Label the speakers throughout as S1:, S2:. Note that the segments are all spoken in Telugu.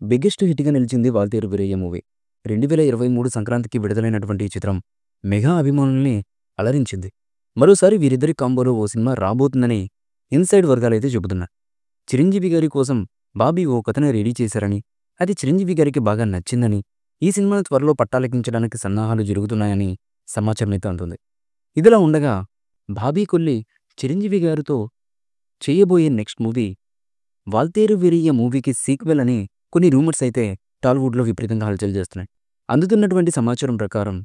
S1: బిగ్గెస్ట్ హిట్‌గా నిలిచింది 'వాల్తేరు వీరయ్య' మూవీ. 2023 సంక్రాంతికి విడుదలైనటువంటి ఈ చిత్రం మెగా అభిమానుల్ని అలరించింది. మరోసారి వీరిద్దరి కాంబోలో ఓ సినిమా రాబోతుందని ఇన్సైడ్ వర్గాలైతే చెబుతున్నాయి. చిరంజీవి గారి కోసం బాబీ ఓ కథను రెడీ చేశారని, అది చిరంజీవి గారికి బాగా నచ్చిందని, ఈ సినిమాను త్వరలో పట్టాలెక్కించడానికి సన్నాహాలు జరుగుతున్నాయని సమాచారం అయితే అందుతుంది. ఇదిలా ఉండగా బాబీ కొల్లి చిరంజీవి గారితో చేయబోయే నెక్స్ట్ మూవీ 'వాల్తేరు వీరయ్య' మూవీకి సీక్వెల్ అని కొన్ని రూమర్స్ అయితే టాలీవుడ్‌లో విపరీతంగా హల్చల్ చేస్తున్నాయి. అందుతున్నటువంటి సమాచారం ప్రకారం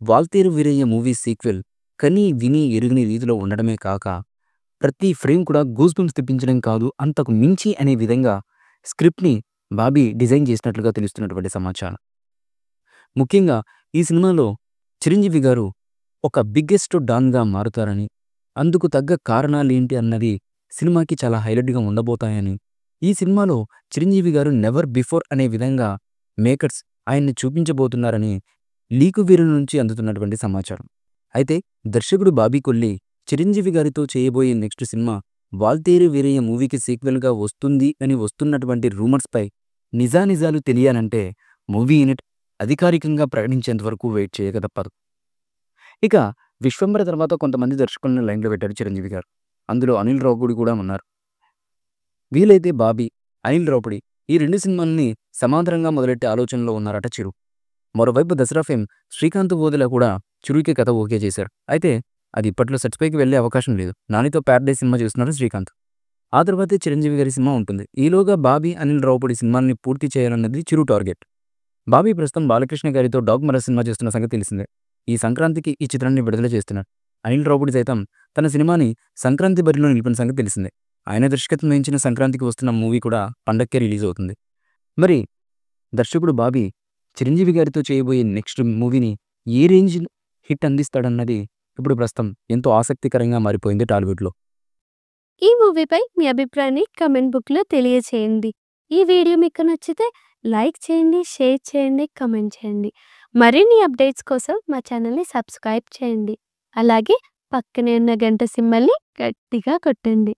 S1: 'వాల్తేరు వీరయ్య' మూవీ సీక్వెల్ కని, విని, ఎరుగని రీతిలో ఉండడమే కాక, ప్రతి ఫ్రేమ్ కూడా గూస్ బంప్స్ తెప్పించడం కాదు, అంతకు మించి అనే విధంగా స్క్రిప్ట్‌ని బాబీ డిజైన్ చేసినట్లుగా తెలుస్తున్నటువంటి సమాచారం. ముఖ్యంగా ఈ సినిమాలో చిరంజీవి గారు ఒక బిగ్గెస్ట్ డాన్‌గా మారుతారని, అందుకు తగ్గ కారణాలేంటి అన్నది సినిమాకి చాలా హైలైట్‌గా ఉండబోతాయని, ఈ సినిమాలో చిరంజీవి గారు నెవర్ బిఫోర్ అనే విధంగా మేకర్స్ ఆయన్ని చూపించబోతున్నారని లీకు వీరుల నుంచి అందుతున్నటువంటి సమాచారం. అయితే దర్శకుడు బాబీ కొల్లి చిరంజీవి గారితో చేయబోయే నెక్స్ట్ సినిమా 'వాల్తేరు వీరయ్య' మూవీకి సీక్వెల్‌గా వస్తుంది అని వస్తున్నటువంటి రూమర్స్‌పై నిజానిజాలు తెలియాలంటే మూవీ యూనిట్ అధికారికంగా ప్రకటించేంత వరకు వెయిట్ చేయక తప్పదు. ఇక 'విశ్వంబర' తర్వాత కొంతమంది దర్శకులను లైన్‌లో పెట్టారు చిరంజీవి గారు. అందులో అనిల్ రావుపూడి కూడా ఉన్నారు. వీలైతే బాబీ, అనిల్ రావుపూడి ఈ 2 సినిమాల్ని సమాంతరంగా మొదలెట్టే ఆలోచనలో ఉన్నారట చిరు. మరోవైపు దసరా ఫేమ్ శ్రీకాంత్ ఓదెల కూడా చిరుకి కథ ఓకే చేశారు. అయితే అది ఇప్పట్లో సెట్స్ పైకి వెళ్లే అవకాశం లేదు. నానితో 'ప్యారడైజ్' సినిమా చేస్తున్నారు శ్రీకాంత్. ఆ తర్వాతే చిరంజీవి గారి సినిమా ఉంటుంది. ఈలోగా బాబీ, అనిల్ రావుపూడి సినిమాల్ని పూర్తి చేయాలన్నది చిరు టార్గెట్. బాబీ ప్రస్తుతం బాలకృష్ణ గారితో 'డాగ్‌మర' సినిమా చేస్తున్న సంగతి తెలిసిందే. ఈ సంక్రాంతికి ఈ చిత్రాన్ని విడుదల చేస్తున్నారు. అనిల్ రావుపూడి సైతం తన సినిమాని సంక్రాంతి బరిలో నిలిపిన సంగతి తెలిసిందే. ఆయన దర్శకత్వం వహించిన సంక్రాంతికి వస్తున్న మూవీ కూడా పండక్కే రిలీజ్ అవుతుంది. మరి దర్శకుడు బాబీ చిరంజీవి గారితో చేయబోయే నెక్స్ట్ మూవీని ఏ రేంజ్ హిట్ అందిస్తాడన్నది ఇప్పుడు ప్రస్తుతం ఎంతో ఆసక్తికరంగా మారిపోయింది టాలీవుడ్‌లో.
S2: ఈ మూవీపై మీ అభిప్రాయాన్ని కామెంట్ బుక్‌లో తెలియచేయండి. ఈ వీడియో మీకు నచ్చితే లైక్ చేయండి, షేర్ చేయండి, కామెంట్ చేయండి. మరిన్ని అప్డేట్స్ కోసం మా ఛానల్‌ని సబ్స్క్రైబ్ చేయండి. అలాగే పక్కనే ఉన్న గంట సింబల్‌ని గట్టిగా కొట్టండి.